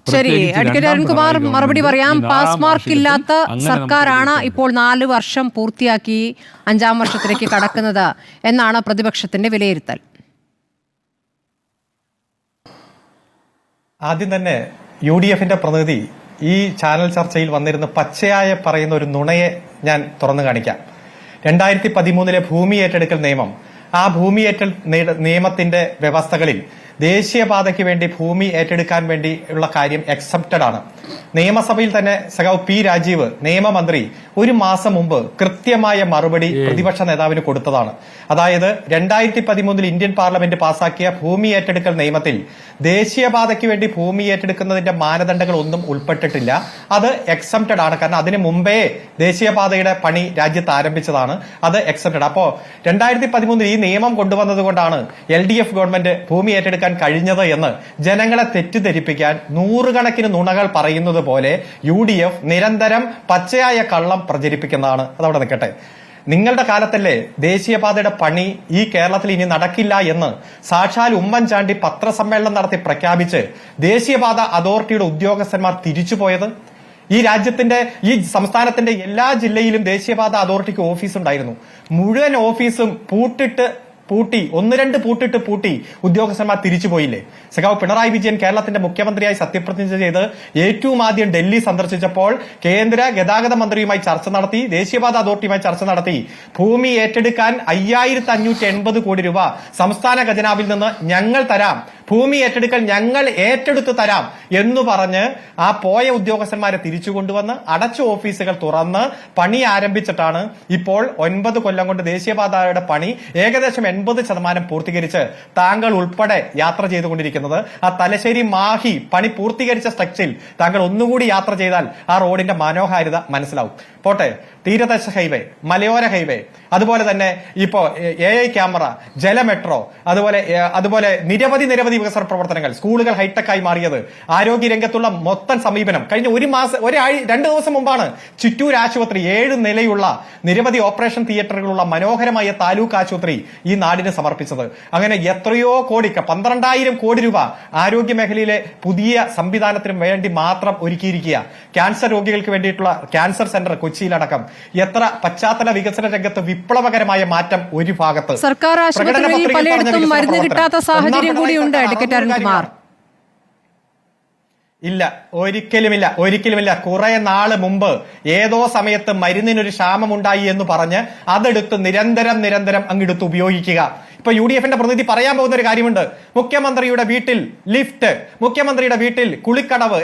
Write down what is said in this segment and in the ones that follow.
ശരി, അഡ്വക്കേറ്റ് അരുൺകുമാർ മറുപടി പറയാം. പാസ് മാർക്ക് ഇല്ലാത്ത സർക്കാരാണ് ഇപ്പോൾ 4 വർഷം പൂർത്തിയാക്കി 5-ാം വർഷത്തിലേക്ക് കടക്കുന്നത് എന്നാണ് പ്രതിപക്ഷത്തിന്റെ വിലയിരുത്തൽ. ആദ്യം തന്നെ UDFന്റെ പ്രതിനിധി ഈ ചാനൽ ചർച്ചയിൽ വന്നിരുന്ന് പച്ചയായ പറയുന്ന ഒരു നുണയെ ഞാൻ തുറന്നു കാണിക്കാം. 2013 ഭൂമി ഏറ്റെടുക്കൽ നിയമം, ആ ഭൂമി നിയമത്തിന്റെ വ്യവസ്ഥകളിൽ ദേശീയപാതയ്ക്ക് വേണ്ടി ഭൂമി ഏറ്റെടുക്കാൻ വേണ്ടി ഉള്ള കാര്യം എക്സെപ്റ്റഡ് ആണ്. നിയമസഭയിൽ തന്നെ സഖാവ് പി രാജീവ് നിയമമന്ത്രി ഒരു മാസം മുമ്പ് കൃത്യമായ മറുപടി പ്രതിപക്ഷ നേതാവിന് കൊടുത്തതാണ്. അതായത് 2013 ഇന്ത്യൻ പാർലമെന്റ് പാസാക്കിയ ഭൂമി ഏറ്റെടുക്കൽ നിയമത്തിൽ ദേശീയപാതയ്ക്ക് വേണ്ടി ഭൂമി ഏറ്റെടുക്കുന്നതിന്റെ മാനദണ്ഡങ്ങൾ ഒന്നും ഉൾപ്പെട്ടിട്ടില്ല. അത് എക്സെപ്റ്റഡ് ആണ്. കാരണം അതിനു മുമ്പേ ദേശീയപാതയുടെ പണി രാജ്യത്ത് ആരംഭിച്ചതാണ്. അത് എക്സെപ്റ്റഡ്. അപ്പോ 2013 ഈ നിയമം കൊണ്ടുവന്നത് കൊണ്ടാണ് LDF ഗവൺമെന്റ് ഭൂമി ഏറ്റെടുക്കാൻ കഴിഞ്ഞത് എന്ന് ജനങ്ങളെ തെറ്റിദ്ധരിപ്പിക്കാൻ നൂറുകണക്കിന് നുണകൾ പറയുന്നത് പോലെ UDF നിരന്തരം പച്ചയായ കള്ളം പ്രചരിപ്പിക്കുന്നതാണ്. അതവിടെ നിൽക്കട്ടെ. നിങ്ങളുടെ കാലത്തല്ലേ ദേശീയപാതയുടെ പണി ഈ കേരളത്തിൽ ഇനി നടക്കില്ല എന്ന് സാക്ഷാൽ ഉമ്മൻചാണ്ടി പത്രസമ്മേളനം നടത്തി പ്രഖ്യാപിച്ച് ദേശീയപാത അതോറിറ്റിയുടെ ഉദ്യോഗസ്ഥന്മാർ തിരിച്ചുപോയത്? ഈ രാജ്യത്തിന്റെ ഈ സംസ്ഥാനത്തിന്റെ എല്ലാ ജില്ലയിലും ദേശീയപാത അതോറിറ്റിക്ക് ഓഫീസ് ഉണ്ടായിരുന്നു. മുഴുവൻ ഓഫീസും പൂട്ടി 1-2 പൂട്ടി ഉദ്യോഗസ്ഥന്മാർ തിരിച്ചുപോയില്ലേ? സഖാവ് പിണറായി വിജയൻ കേരളത്തിന്റെ മുഖ്യമന്ത്രിയായി സത്യപ്രതിജ്ഞ ചെയ്ത് ഏറ്റവും ആദ്യം ഡൽഹി സന്ദർശിച്ചപ്പോൾ കേന്ദ്ര ഗതാഗത മന്ത്രിയുമായി ചർച്ച നടത്തി, ദേശീയപാത അതോറിറ്റിയുമായി ചർച്ച നടത്തി. ഭൂമി ഏറ്റെടുക്കാൻ 5580 കോടി രൂപ സംസ്ഥാന ഖജനാവിൽ നിന്ന് ഞങ്ങൾ തരാം, ഭൂമി ഏറ്റെടുക്കൽ ഞങ്ങൾ ഏറ്റെടുത്ത് തരാം എന്ന് പറഞ്ഞ് ആ പോയ ഉദ്യോഗസ്ഥന്മാരെ തിരിച്ചു കൊണ്ടുവന്ന് അടച്ച ഓഫീസുകൾ തുറന്ന് പണി ആരംഭിച്ചിട്ടാണ് ഇപ്പോൾ 9 കൊല്ലം കൊണ്ട് ദേശീയപാതയുടെ പണി ഏകദേശം 80% പൂർത്തീകരിച്ച് താങ്കൾ ഉൾപ്പെടെ യാത്ര ചെയ്തുകൊണ്ടിരിക്കുന്നത്. ആ തലശ്ശേരി മാഹി പണി പൂർത്തീകരിച്ച സ്ട്രെച്ചിൽ താങ്കൾ ഒന്നുകൂടി യാത്ര ചെയ്താൽ ആ റോഡിന്റെ മനോഹാരിത മനസ്സിലാവും. പോട്ടെ, തീരദേശ ഹൈവേ, മലയോര ഹൈവേ, അതുപോലെ തന്നെ ഇപ്പോ AI ക്യാമറ, ജലമെട്രോ, അതുപോലെ നിരവധി വികസന പ്രവർത്തനങ്ങൾ, സ്കൂളുകൾ ഹൈടെക് ആയി മാറിയത്, ആരോഗ്യ രംഗത്തുള്ള മൊത്തം സമീപനം. കഴിഞ്ഞ 2 ദിവസം മുമ്പാണ് ചിറ്റൂർ ആശുപത്രി 7 നിലയുള്ള നിരവധി ഓപ്പറേഷൻ തിയേറ്ററുകളുള്ള മനോഹരമായ താലൂക്ക് ആശുപത്രി ഈ നാടിന് സമർപ്പിച്ചത്. അങ്ങനെ എത്രയോ കോടി, 12,000 കോടി രൂപ ആരോഗ്യ മേഖലയിലെ പുതിയ സംവിധാനത്തിന് വേണ്ടി മാത്രം ഒരുക്കിയിരിക്കുക. ക്യാൻസർ രോഗികൾക്ക് വേണ്ടിയിട്ടുള്ള ക്യാൻസർ സെന്റർ കൊച്ചിയിലടക്കം എത്ര പശ്ചാത്തല വികസന രംഗത്ത് വിപ്ലവകരമായ മാറ്റം ഒരു ഭാഗത്ത്. സർക്കാർ ആശുപത്രികളിൽ പലയിടത്തും മരുന്ന് കിട്ടാത്ത സാഹചര്യം കൂടിയുണ്ട് അഡ്വക്കേറ്റ് അരുൺകുമാർ. ഇല്ല, ഒരിക്കലുമില്ല. കുറെ നാള് മുമ്പ് ഏതോ സമയത്ത് മരുന്നിനൊരു ക്ഷാമമുണ്ടായി എന്ന് പറഞ്ഞ് അതെടുത്ത് നിരന്തരം അങ്ങെടുത്ത് ഉപയോഗിക്കുക. ഇപ്പൊ UDFന്റെ പ്രതിനിധി പറയാൻ പോകുന്ന ഒരു കാര്യമുണ്ട്. മുഖ്യമന്ത്രിയുടെ വീട്ടിൽ ലിഫ്റ്റ്, മുഖ്യമന്ത്രിയുടെ വീട്ടിൽ കുളിക്കടവ്,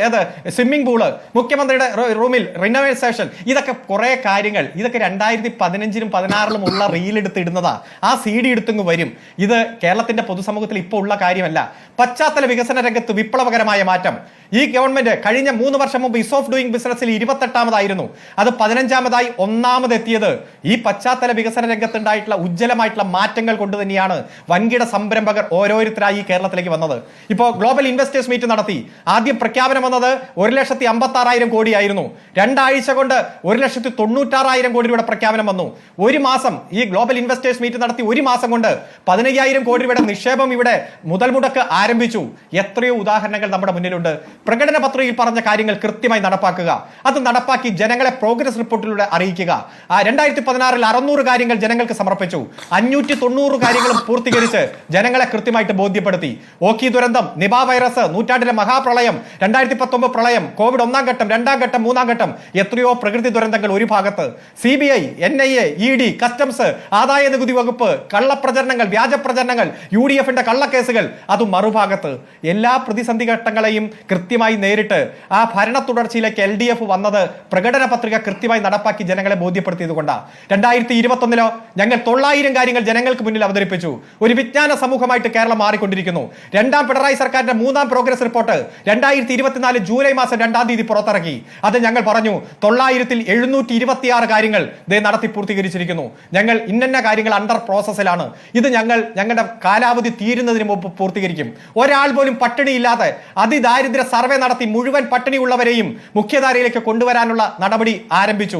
സ്വിമ്മിംഗ് പൂള്, മുഖ്യമന്ത്രിയുടെ റൂമിൽ റിനോവേഷൻ, ഇതൊക്കെ കുറെ കാര്യങ്ങൾ. ഇതൊക്കെ 2015-ലും 2016-ലും ഉള്ള റീലെടുത്ത് ഇടുന്നതാ. ആ CD എടുത്തങ്ങ് വരും. ഇത് കേരളത്തിന്റെ പൊതുസമൂഹത്തിൽ ഇപ്പോൾ ഉള്ള കാര്യമല്ല. പശ്ചാത്തല വികസന രംഗത്ത് വിപ്ലവകരമായ മാറ്റം. ഈ ഗവൺമെന്റ് കഴിഞ്ഞ 3 വർഷം മുമ്പ് ഇസ് ഓഫ് ഡൂയിങ് ബിസിനസ്സിൽ 28ാമതായിരുന്നു. അത് 15ാമതായി 1ാമതെത്തിയത് ഈ പശ്ചാത്തല വികസന രംഗത്തുണ്ടായിട്ടുള്ള ഉജ്ജ്വലമായിട്ടുള്ള മാറ്റങ്ങൾ കൊണ്ട് തന്നെയാണ് വൻകിട സംരംഭകർ ഓരോരുത്തരായി കേരളത്തിലേക്ക് വന്നത്. ഇപ്പോ ഗ്ലോബൽ ഇൻവെസ്റ്റേഴ്സ് മീറ്റ് നടത്തി. ആദ്യം പ്രഖ്യാപനം വന്നത് 1,56,000 കോടിയായിരുന്നു. 2 ആഴ്ച കൊണ്ട് 1,96,000 കോടി രൂപയുടെ പ്രഖ്യാപനം വന്നു. ഒരു മാസം ഈ ഗ്ലോബൽ ഇൻവെസ്റ്റേഴ്സ് മീറ്റ് നടത്തി 1 മാസം കൊണ്ട് 15,000 കോടി രൂപയുടെ നിക്ഷേപം ഇവിടെ മുതൽ മുടക്ക് ആരംഭിച്ചു. എത്രയോ ഉദാഹരണങ്ങൾ നമ്മുടെ മുന്നിലുണ്ട്. പ്രകടന പത്രികയിൽ പറഞ്ഞ കാര്യങ്ങൾ കൃത്യമായി നടപ്പാക്കുക. അത് നടപ്പാക്കി ജനങ്ങളെ പ്രോഗ്രസ് റിപ്പോർട്ടിലൂടെ അറിയിക്കുക. 2016-ൽ 600 കാര്യങ്ങൾ ജനങ്ങൾക്ക് സമർപ്പിച്ചു. 590 കാര്യങ്ങളും പൂർത്തീകരിച്ച് ജനങ്ങളെ കൃത്യമായിട്ട് ബോധ്യപ്പെടുത്തി. ഓഖി ദുരന്തം, നിപ വൈറസ്, നൂറ്റാണ്ടിലെ മഹാപ്രളയം, 2019 പ്രളയം, കോവിഡ് 1ാം ഘട്ടം, 2ാം ഘട്ടം, 3ാം ഘട്ടം, എത്രയോ പ്രകൃതി ദുരന്തങ്ങൾ ഒരു ഭാഗത്ത്, CBI, NIA, ED, കസ്റ്റംസ്, ആദായ നികുതി വകുപ്പ്, കള്ളപ്രചരണങ്ങൾ, വ്യാജ പ്രചരണങ്ങൾ, UDFന്റെ കള്ളക്കേസുകൾ, അതും മറുഭാഗത്ത്. എല്ലാ പ്രതിസന്ധി ഘട്ടങ്ങളെയും കൃത്യമായി നേരിട്ട് ആ ഭരണ തുടർച്ചയിലേക്ക് LDF വന്നത് പ്രകടന പത്രിക കൃത്യമായി നടപ്പാക്കി ജനങ്ങളെ ബോധ്യപ്പെടുത്തിയത് കൊണ്ടാണ്. 2021-ലോ ഞങ്ങൾ 900 കാര്യങ്ങൾ ജനങ്ങൾക്ക് മുന്നിൽ അവതരിപ്പിച്ചു. ഒരു വിജ്ഞാന സമൂഹമായിട്ട് കേരളം മാറിക്കൊണ്ടിരിക്കുന്നു. 2ാം പിണറായി സർക്കാരിന്റെ 3ാം പ്രോഗ്രസ് റിപ്പോർട്ട് 2024 ജൂലൈ മാസം 2ാം തീയതി പുറത്തിറക്കി. അത് ഞങ്ങൾ പറഞ്ഞു 900-ൽ 726 കാര്യങ്ങൾ നടത്തി പൂർത്തീകരിച്ചിരിക്കുന്നു. ഞങ്ങൾ ഇന്ന കാര്യങ്ങൾ അണ്ടർ പ്രോസസ്സിലാണ്. ഇത് ഞങ്ങളുടെ കാലാവധി തീരുന്നതിന് മുമ്പ് പൂർത്തീകരിക്കും. ഒരാൾ പോലും പട്ടിണിയില്ലാതെ അതിദാരിദ്ര്യ സർവേ നടത്തി മുഴുവൻ പട്ടിണിയുള്ളവരെയും മുഖ്യധാരയിലേക്ക് കൊണ്ടുവരാനുള്ള നടപടി ആരംഭിച്ചു.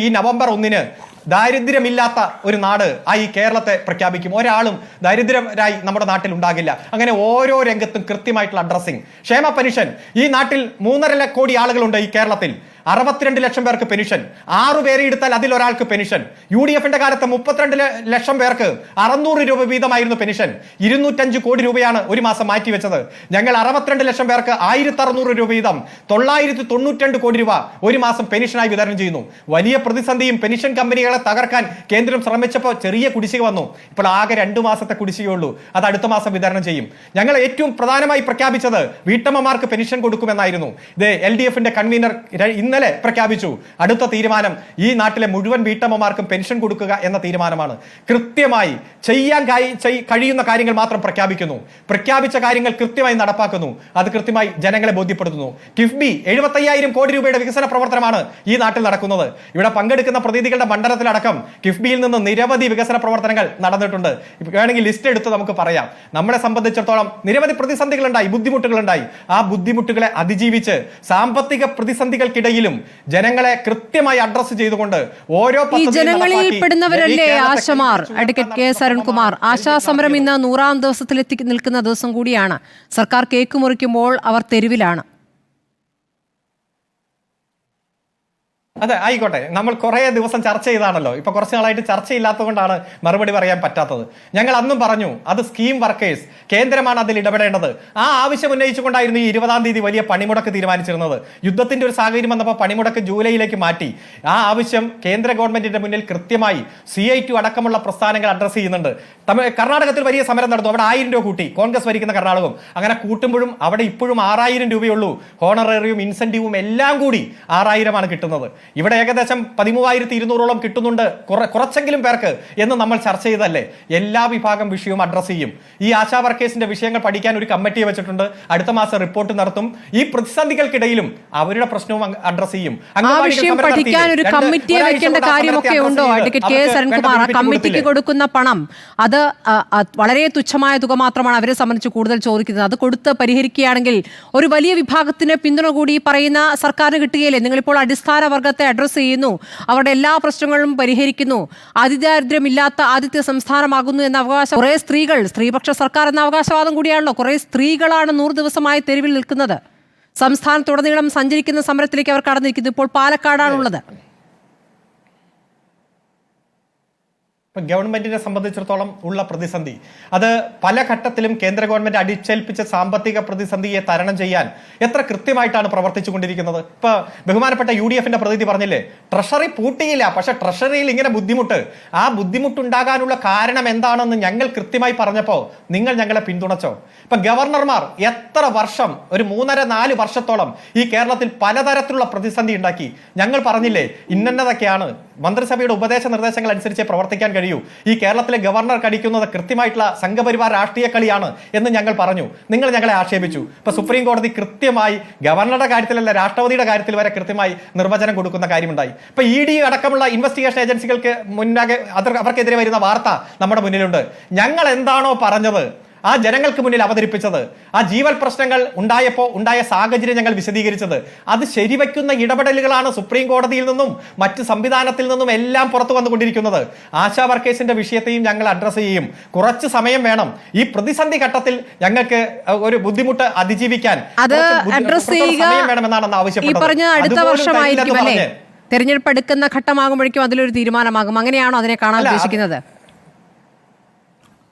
ഈ നവംബർ 1-ന് ദാരിദ്ര്യമില്ലാത്ത ഒരു നാട് ആയി കേരളത്തെ പ്രഖ്യാപിക്കും. ഒരാളും ദരിദ്രരായി നമ്മുടെ നാട്ടിൽ ഉണ്ടാകില്ല. അങ്ങനെ ഓരോ രംഗത്തും കൃത്യമായിട്ടുള്ള അഡ്രസ്സിംഗ്. ക്ഷേമ പെൻഷൻ, ഈ നാട്ടിൽ 3.5 കോടി ആളുകളുണ്ട് ഈ കേരളത്തിൽ. 62 ലക്ഷം പേർക്ക് പെൻഷൻ. 6 പേരെ എടുത്താൽ അതിലൊരാൾക്ക് പെൻഷൻ. UDFന്റെ കാലത്ത് 32 ലക്ഷം പേർക്ക് 600 രൂപ വീതമായിരുന്നു പെൻഷൻ. 205 കോടി രൂപയാണ് ഒരു മാസം മാറ്റിവെച്ചത്. ഞങ്ങൾ 62 ലക്ഷം പേർക്ക് 1600 രൂപ വീതം 992 കോടി രൂപ ഒരു മാസം പെൻഷനായി വിതരണം ചെയ്യുന്നു. വലിയ പ്രതിസന്ധിയും പെൻഷൻ കമ്പനികളെ തകർക്കാൻ കേന്ദ്രം ശ്രമിച്ചപ്പോൾ ചെറിയ കുടിശ്ശിക വന്നു. ഇപ്പോൾ ആകെ 2 മാസത്തെ കുടിശ്ശികയുള്ളൂ. അത് അടുത്ത മാസം വിതരണം ചെയ്യും. ഞങ്ങൾ ഏറ്റവും പ്രധാനമായി പ്രഖ്യാപിച്ചത് വീട്ടമ്മമാർക്ക് പെൻഷൻ കൊടുക്കുമെന്നായിരുന്നു. ഇത് LDFന്റെ കൺവീനർ ഇന്നലെ പ്രഖ്യാപിച്ചു. അടുത്ത തീരുമാനം ഈ നാട്ടിലെ മുഴുവൻ വീട്ടമ്മമാർക്കും പെൻഷൻ കൊടുക്കുക എന്ന തീരുമാനമാണ്. കൃത്യമായി ചെയ്യാൻ കഴിയുന്ന കാര്യങ്ങൾ മാത്രം പ്രഖ്യാപിക്കുന്നു. പ്രഖ്യാപിച്ച കാര്യങ്ങൾ കൃത്യമായി നടപ്പാക്കുന്നു. അത് കൃത്യമായി ജനങ്ങളെ ബോധ്യപ്പെടുത്തുന്നു. കിഫ്ബി 75,000 കോടി രൂപയുടെ വികസന പ്രവർത്തനമാണ് ഈ നാട്ടിൽ നടക്കുന്നത്. ഇവിടെ പങ്കെടുക്കുന്ന പ്രതിനിധികളുടെ മണ്ഡലത്തിലടക്കം കിഫ്ബിയിൽ നിന്ന് നിരവധി വികസന പ്രവർത്തനങ്ങൾ നടന്നിട്ടുണ്ട്. വേണമെങ്കിൽ ലിസ്റ്റ് എടുത്ത് നമുക്ക് പറയാം. നമ്മളെ സംബന്ധിച്ചിടത്തോളം നിരവധി പ്രതിസന്ധികളുണ്ടായി, ബുദ്ധിമുട്ടുകളുണ്ടായി. ആ ബുദ്ധിമുട്ടുകളെ അതിജീവിച്ച് സാമ്പത്തിക പ്രതിസന്ധികൾക്കിടയിലും ജനങ്ങളെ കൃത്യമായി അഡ്രസ് ചെയ്തുകൊണ്ട് ഓരോ ജനങ്ങളിൽ പെടുന്നവരല്ലേ ആശമാർ. Advocate K. അരുൺകുമാർ, ആശാസമരം ഇന്ന് 100ാം ദിവസത്തിലെത്തി നിൽക്കുന്ന ദിവസം കൂടിയാണ്. സർക്കാർ കേക്ക് മുറിക്കുമ്പോൾ അവർ തെരുവിലാണ്. അതെ, ആയിക്കോട്ടെ. നമ്മൾ കുറെ ദിവസം ചർച്ച ചെയ്താണല്ലോ. ഇപ്പൊ കുറച്ച് നാളായിട്ട് ചർച്ചയില്ലാത്തതുകൊണ്ടാണ് മറുപടി പറയാൻ പറ്റാത്തത്. ഞങ്ങൾ അന്നും പറഞ്ഞു അത് സ്കീം വർക്കേഴ്സ്, കേന്ദ്രമാണ് അതിൽ ഇടപെടേണ്ടത്. ആ ആവശ്യം ഉന്നയിച്ചുകൊണ്ടായിരുന്നു ഈ 20-ാം തീയതി വലിയ പണിമുടക്ക് തീരുമാനിച്ചിരുന്നത്. യുദ്ധത്തിന്റെ ഒരു സാഹചര്യം വന്നപ്പോൾ പണിമുടക്ക് ജൂലൈയിലേക്ക് മാറ്റി. ആ ആവശ്യം കേന്ദ്ര ഗവൺമെന്റിന്റെ മുന്നിൽ കൃത്യമായി CI2 അടക്കമുള്ള പ്രസ്ഥാനങ്ങൾ അഡ്രസ് ചെയ്യുന്നുണ്ട്. കർണാടകത്തിൽ വലിയ സമരം നടന്നു. അവിടെ 1000 രൂപ കൂട്ടി, കോൺഗ്രസ് ഭരിക്കുന്ന കർണാടകം. അങ്ങനെ കൂട്ടുമ്പോഴും അവിടെ ഇപ്പോഴും 6000 രൂപയുള്ളൂ. ഹോണറേറിയും ഇൻസെന്റീവും എല്ലാം കൂടി 6000 കിട്ടുന്നത്. ഇവിടെ ഏകദേശം 13,200 കിട്ടുന്നുണ്ട് കുറച്ചെങ്കിലും പേർക്ക് എന്ന് നമ്മൾ ചർച്ച ചെയ്തല്ലേ. എല്ലാ വിഭാഗം വിഷയവും അഡ്രസ് ചെയ്യും. ഈ ആശാ വർക്കേഴ്സിന്റെ വിഷയങ്ങൾ പഠിക്കാൻ ഒരു കമ്മിറ്റിയെ വെച്ചിട്ടുണ്ട്. അടുത്ത മാസം റിപ്പോർട്ട് നടത്തും. ഈ പ്രതിസന്ധികൾക്കിടയിലും അവരുടെ പ്രശ്നവും അഡ്രസ് ചെയ്യും. പഠിക്കാൻ ഒരു കമ്മിറ്റിയെ വെക്കേണ്ട കാര്യമൊക്കെ ഉണ്ടോ അഡ്വക്കേറ്റ് കെ. അരുൺകുമാർ? കമ്മിറ്റിക്ക് കൊടുക്കുന്ന പണം അത് വളരെ തുച്ഛമായ തുക മാത്രമാണ് അവരെ സംബന്ധിച്ച് കൂടുതൽ ചോദിക്കുന്നത്. അത് കൊടുത്ത് പരിഹരിക്കുകയാണെങ്കിൽ ഒരു വലിയ വിഭാഗത്തിന് പിന്തുണ കൂടി പറയുന്ന സർക്കാരിന് കിട്ടുകയില്ലേ? നിങ്ങളിപ്പോൾ അടിസ്ഥാന വർഗത്തെ അഡ്രസ് ചെയ്യുന്നു, അവരുടെ എല്ലാ പ്രശ്നങ്ങളും പരിഹരിക്കുന്നു, അതിദാരിദ്ര്യമില്ലാത്ത ആദ്യത്തെ സംസ്ഥാനമാകുന്നു എന്ന അവകാശം. കുറെ സ്ത്രീകൾ, സ്ത്രീപക്ഷ സർക്കാർ എന്ന അവകാശവാദം കൂടിയാണല്ലോ. കുറെ സ്ത്രീകളാണ് 100 ദിവസമായി തെരുവിൽ നിൽക്കുന്നത്. സംസ്ഥാനത്തുടനീളം സഞ്ചരിക്കുന്ന സമരത്തിലേക്ക് അവർ കടന്നിരിക്കുന്നു. ഇപ്പോൾ പാലക്കാടാണുള്ളത്. ഗവൺമെന്റിനെ സംബന്ധിച്ചിടത്തോളം ഉള്ള പ്രതിസന്ധി അത് പല ഘട്ടത്തിലും കേന്ദ്ര ഗവൺമെന്റ് അടിച്ചേൽപ്പിച്ച സാമ്പത്തിക പ്രതിസന്ധിയെ തരണം ചെയ്യാൻ എത്ര കൃത്യമായിട്ടാണ് പ്രവർത്തിച്ചുകൊണ്ടിരിക്കുന്നത്. ഇപ്പൊ ബഹുമാനപ്പെട്ട UDFന്റെ പ്രതിനിധി പറഞ്ഞില്ലേ, ട്രഷറി പൂട്ടിയില്ല, പക്ഷെ ട്രഷറിയിൽ ഇങ്ങനെ ബുദ്ധിമുട്ട്. ആ ബുദ്ധിമുട്ടുണ്ടാകാനുള്ള കാരണം എന്താണെന്ന് ഞങ്ങൾ കൃത്യമായി പറഞ്ഞപ്പോൾ നിങ്ങൾ ഞങ്ങളെ പിന്തുണച്ചോ? ഇപ്പൊ ഗവർണർമാർ എത്ര വർഷം, ഒരു 3.5-4 വർഷത്തോളം ഈ കേരളത്തിൽ പലതരത്തിലുള്ള പ്രതിസന്ധി ഉണ്ടാക്കി. ഞങ്ങൾ പറഞ്ഞില്ലേ ഇന്നതൊക്കെയാണ്, മന്ത്രിസഭയുടെ ഉപദേശ നിർദ്ദേശങ്ങൾ അനുസരിച്ച് പ്രവർത്തിക്കാൻ കഴിയൂ. ഈ കേരളത്തിലെ ഗവർണർ കടിക്കുന്നത് കൃത്യമായിട്ടുള്ള സംഘപരിവാർ രാഷ്ട്രീയ കളിയാണ് എന്ന് ഞങ്ങൾ പറഞ്ഞു. നിങ്ങൾ ഞങ്ങളെ ആക്ഷേപിച്ചു. ഇപ്പൊ സുപ്രീം കോടതി കൃത്യമായി ഗവർണറുടെ കാര്യത്തിലല്ല, രാഷ്ട്രപതിയുടെ കാര്യത്തിൽ വരെ കൃത്യമായി നിർവചനം കൊടുക്കുന്ന കാര്യമുണ്ടായി. ഇപ്പൊ ED അടക്കമുള്ള ഇൻവെസ്റ്റിഗേഷൻ ഏജൻസികൾക്ക് മുന്നാകെ അവർക്കെതിരെ വരുന്ന വാർത്ത നമ്മുടെ മുന്നിലുണ്ട്. ഞങ്ങൾ എന്താണോ പറഞ്ഞത് ആ ജനങ്ങൾക്ക് മുന്നിൽ അവതരിപ്പിച്ചത്, ആ ജീവൽ പ്രശ്നങ്ങൾ ഉണ്ടായപ്പോൾ ഉണ്ടായ സാഹചര്യം ഞങ്ങൾ വിശദീകരിച്ചത്, അത് ശരിവെക്കുന്ന ഇടപെടലുകളാണ് സുപ്രീം കോടതിയിൽ നിന്നും മറ്റ് സംവിധാനത്തിൽ നിന്നും എല്ലാം പുറത്തു വന്നുകൊണ്ടിരിക്കുന്നത്. ആശാ വർക്കേഴ്സിന്റെ വിഷയത്തെയും ഞങ്ങൾ അഡ്രസ് ചെയ്യും. കുറച്ച് സമയം വേണം. ഈ പ്രതിസന്ധി ഘട്ടത്തിൽ ഞങ്ങൾക്ക് ഒരു ബുദ്ധിമുട്ട് അതിജീവിക്കാൻ സമയം വേണമെന്നാണ് ആവശ്യപ്പെട്ടത്. തെരഞ്ഞെടുപ്പ് എടുക്കുന്ന ഘട്ടമാകുമ്പോഴേക്കും അതിലൊരു തീരുമാനമാകും. അങ്ങനെയാണോ അതിനെ കാണാൻ ഉദ്ദേശിക്കുന്നത്?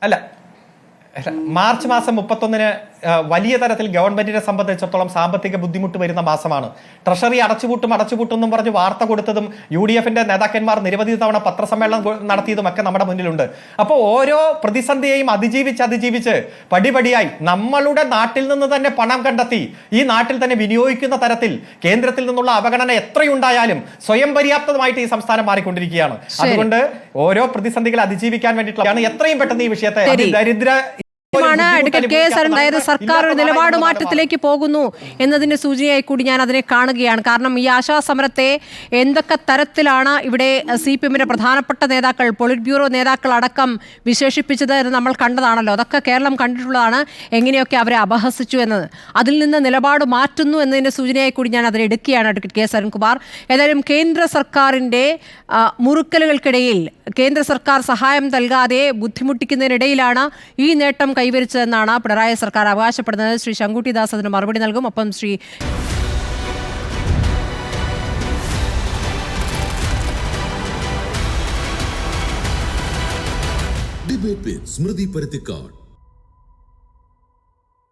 അല്ല, മാർച്ച് മാസം 31-ന് വലിയ തരത്തിൽ ഗവൺമെന്റിനെ സംബന്ധിച്ചിടത്തോളം സാമ്പത്തിക ബുദ്ധിമുട്ട് വരുന്ന മാസമാണ്. ട്രഷറി അടച്ചുപൂട്ടും പറഞ്ഞ് വാർത്ത കൊടുത്തതും UDFന്റെ നേതാക്കന്മാർ നിരവധി തവണ പത്രസമ്മേളനം നടത്തിയതും ഒക്കെ നമ്മുടെ മുന്നിലുണ്ട്. അപ്പോൾ ഓരോ പ്രതിസന്ധിയെയും അതിജീവിച്ച് പടിപടിയായി നമ്മളുടെ നാട്ടിൽ നിന്ന് തന്നെ പണം കണ്ടെത്തി ഈ നാട്ടിൽ തന്നെ വിനിയോഗിക്കുന്ന തരത്തിൽ കേന്ദ്രത്തിൽ നിന്നുള്ള അവഗണന എത്രയുണ്ടായാലും സ്വയം പര്യാപ്തമായിട്ട് ഈ സംസ്ഥാനം മാറിക്കൊണ്ടിരിക്കുകയാണ്. അതുകൊണ്ട് ഓരോ പ്രതിസന്ധികളെ അതിജീവിക്കാൻ വേണ്ടിയിട്ടുള്ള എത്രയും പെട്ടെന്ന് ഈ വിഷയത്തെ ദരിദ്ര അഡ്വക്കേറ്റ് കെ എസ് അരുൺ, അതായത് സർക്കാർ ഒരു നിലപാട് മാറ്റത്തിലേക്ക് പോകുന്നു എന്നതിന്റെ സൂചനയായി കൂടി ഞാൻ അതിനെ കാണുകയാണ്. കാരണം ഈ ആശാസമരത്തെ എന്തൊക്കെ തരത്തിലാണ് ഇവിടെ CPM-ന്റെ പ്രധാനപ്പെട്ട നേതാക്കൾ, പൊളിറ്റ് ബ്യൂറോ നേതാക്കൾ അടക്കം വിശേഷിപ്പിച്ചത് എന്ന് നമ്മൾ കണ്ടതാണല്ലോ. അതൊക്കെ കേരളം കണ്ടിട്ടുള്ളതാണ്, എങ്ങനെയൊക്കെ അവരെ അപഹസിച്ചു എന്നത്. അതിൽ നിന്ന് നിലപാട് മാറ്റുന്നു എന്നതിന്റെ സൂചനയായി കൂടി ഞാൻ അതിനെ എടുക്കുകയാണ് അഡ്വക്കേറ്റ് കെ എസ് അരുൺകുമാർ. ഏതായാലും കേന്ദ്ര സർക്കാരിന്റെ മുറുക്കലുകൾക്കിടയിൽ കേന്ദ്ര സർക്കാർ സഹായം നൽകാതെ ബുദ്ധിമുട്ടിക്കുന്നതിനിടയിലാണ് ഈ നേട്ടം കൈവരിച്ചതെന്നാണ് പിണറായി സർക്കാർ അവകാശപ്പെടുന്നത്. ശ്രീ ശങ്കുട്ടിദാസ് അതിന് മറുപടി നൽകും. ഒപ്പം ശ്രീ ഡിബേറ്റ് വിത്ത് സ്മൃതി പരുത്തിക്കാട്.